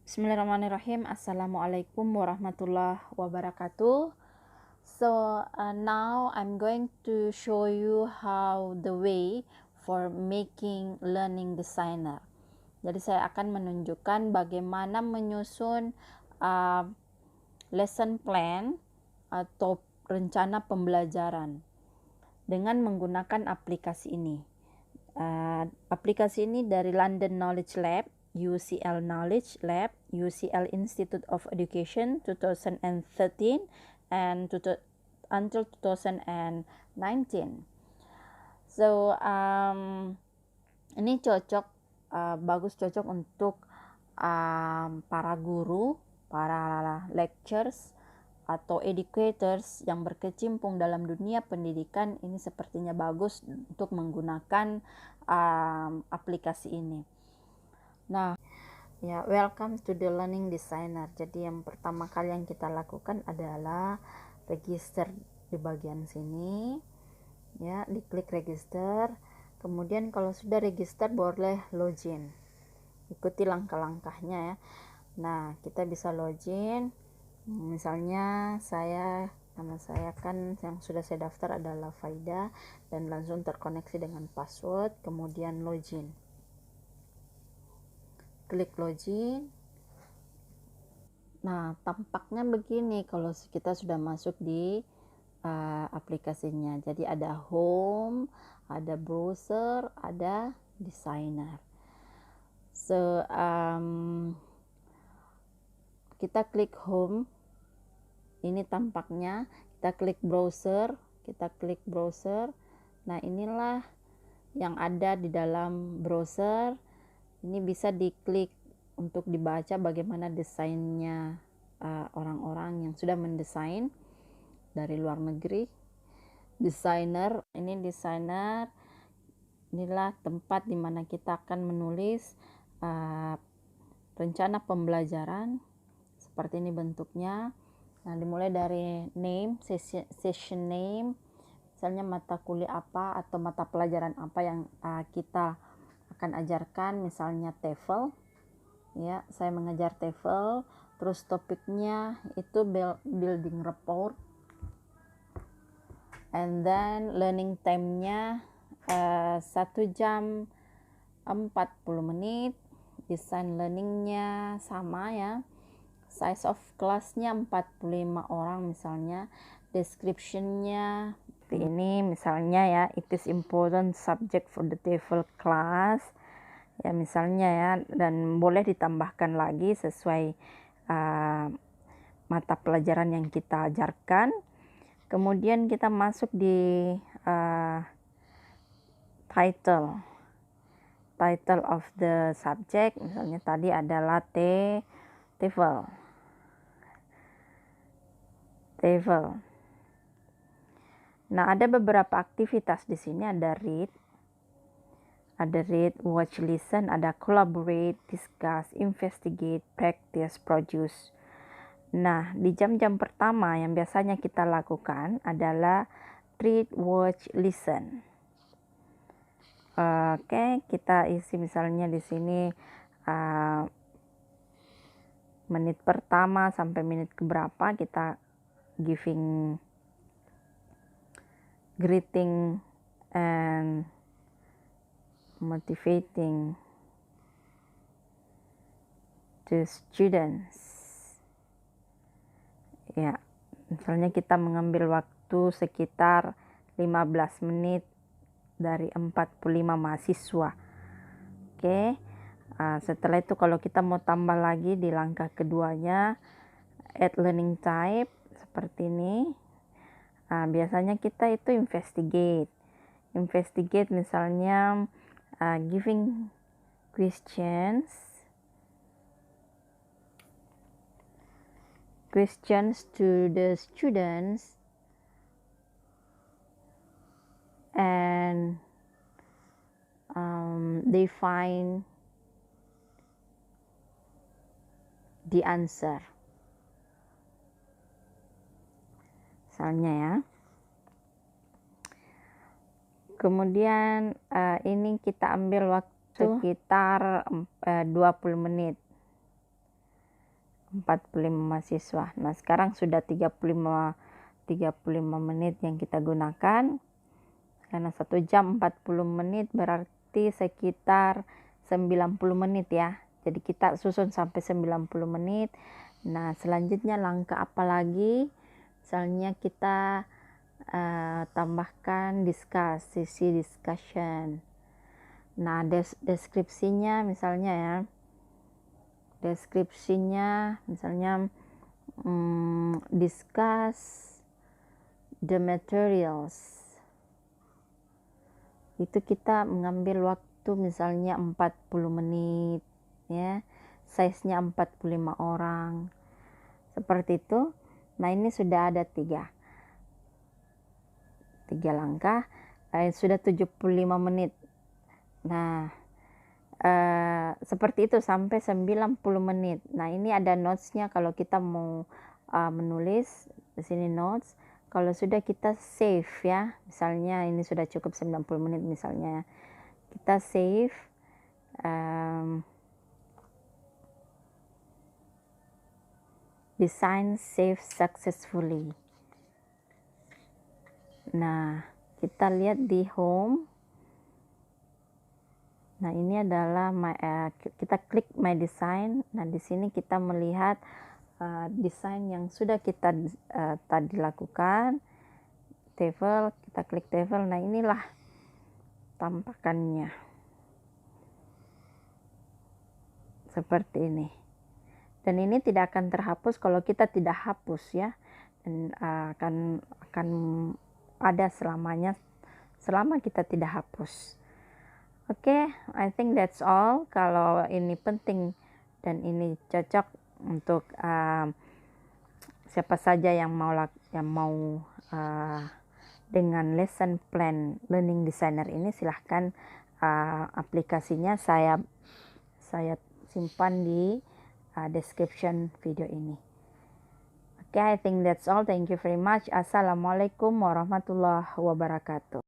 Bismillahirrahmanirrahim. Assalamualaikum warahmatullahi wabarakatuh. Now I'm going to show you how the way for making learning designer. Jadi saya akan menunjukkan bagaimana menyusun lesson plan atau rencana pembelajaran dengan menggunakan aplikasi ini. Aplikasi ini dari London Knowledge Lab, UCL Knowledge Lab, UCL Institute of Education 2013 and until 2019. So ini bagus cocok untuk para guru, para lecturers atau educators yang berkecimpung dalam dunia pendidikan. Ini sepertinya bagus untuk menggunakan aplikasi ini. Nah, ya, welcome to the learning designer. Jadi yang pertama kali yang kita lakukan adalah register di bagian sini. Ya, diklik register. Kemudian kalau sudah register boleh login. Ikuti langkah-langkahnya ya. Nah, kita bisa login. Misalnya nama saya kan yang sudah saya daftar adalah Faida, dan langsung terkoneksi dengan password, kemudian login. Klik login. Nah, tampaknya begini kalau kita sudah masuk di aplikasinya. Jadi ada home, ada browser, ada designer. So kita klik home. Ini tampaknya. Kita klik browser. Nah, inilah yang ada di dalam browser. Ini bisa diklik untuk dibaca bagaimana desainnya orang-orang yang sudah mendesain dari luar negeri. Desainer, inilah tempat di mana kita akan menulis rencana pembelajaran. Seperti ini bentuknya. Nah, dimulai dari name, session name, misalnya mata kuliah apa atau mata pelajaran apa yang kita akan ajarkan, misalnya TOEFL. Ya, saya mengajar TOEFL. Terus topiknya itu building rapport. And then learning time-nya 1 jam 40 menit. Design learning-nya sama ya. Size of class-nya 45 orang misalnya. Description-nya seperti ini misalnya ya. It is important subject for the TOEFL class. Ya misalnya ya, dan boleh ditambahkan lagi sesuai mata pelajaran yang kita ajarkan. Kemudian kita masuk di title of the subject. Misalnya tadi adalah TOEFL. Nah, ada beberapa aktivitas di sini. Ada read, watch, listen, ada collaborate, discuss, investigate, practice, produce. Nah, di jam-jam pertama yang biasanya kita lakukan adalah read, watch, listen. Oke, kita isi misalnya di sini menit pertama sampai menit keberapa kita giving greeting and motivating the students. Ya, misalnya kita mengambil waktu sekitar 15 menit dari 45 mahasiswa. Oke. Setelah itu kalau kita mau tambah lagi di langkah keduanya, add learning type seperti ini. Biasanya kita itu investigate misalnya giving questions to the students and they find the answer. Misalnya ya. Kemudian ini kita ambil waktu sekitar 20 menit. mahasiswa. Nah, sekarang sudah 35 menit yang kita gunakan. Karena 1 jam 40 menit berarti sekitar 90 menit ya. Jadi kita susun sampai 90 menit. Nah, selanjutnya langkah apa lagi? Misalnya kita tambahkan sesi discussion. Nah, deskripsinya misalnya ya. Deskripsinya misalnya discuss the materials. Itu kita mengambil waktu misalnya 40 menit ya. Size-nya 45 orang. Seperti itu. Nah, ini sudah ada 3 langkah. Sudah 75 menit. Nah, seperti itu sampai 90 menit. Nah, ini ada notes-nya kalau kita mau menulis. Di sini notes. Kalau sudah kita save ya. Misalnya ini sudah cukup 90 menit misalnya. Kita save. Design save successfully. Nah, kita lihat di home. Nah, ini adalah kita klik my design. Nah, di sini kita melihat desain yang sudah kita tadi lakukan. Table, kita klik table. Nah, inilah tampakannya. Seperti ini. Dan ini tidak akan terhapus kalau kita tidak hapus ya. Dan akan ada selamanya selama kita tidak hapus. Oke, I think that's all. Kalau ini penting dan ini cocok untuk siapa saja yang mau dengan lesson plan learning designer ini, silahkan aplikasinya saya simpan di description video ini. Oke, I think that's all. Thank you very much. Assalamualaikum warahmatullahi wabarakatuh.